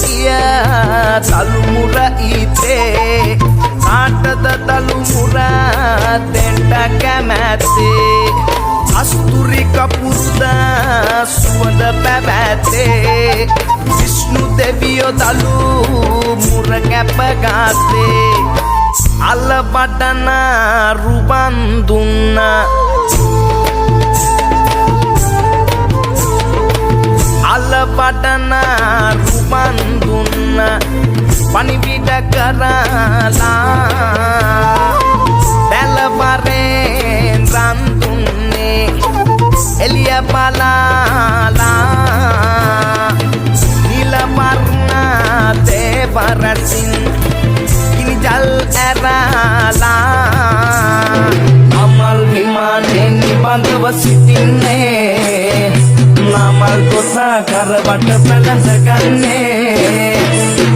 කිය තලු මුර ඊතේ කාටද තලු මුර දෙන්න කැමැත්තේ අස්තුරි කපුරුද සුවඳ පැවැත්තේ විෂ්ණු දෙවියෝ තලු මුර කැපගත්තේ අල බඩන රුවන් දුන්න අල බඩන රුවන් දුන්න පණිවිඩ කරලා දැලවරෙන් රන් දුන්නේ එළිය බලාලා නිල වර්ණ දේවරසින් කිනිජල් ඇරලා අමල් විමානෙන් නිබඳව සිටින්නේ නමල් කොස කරවට පැලඳ ගන්නේ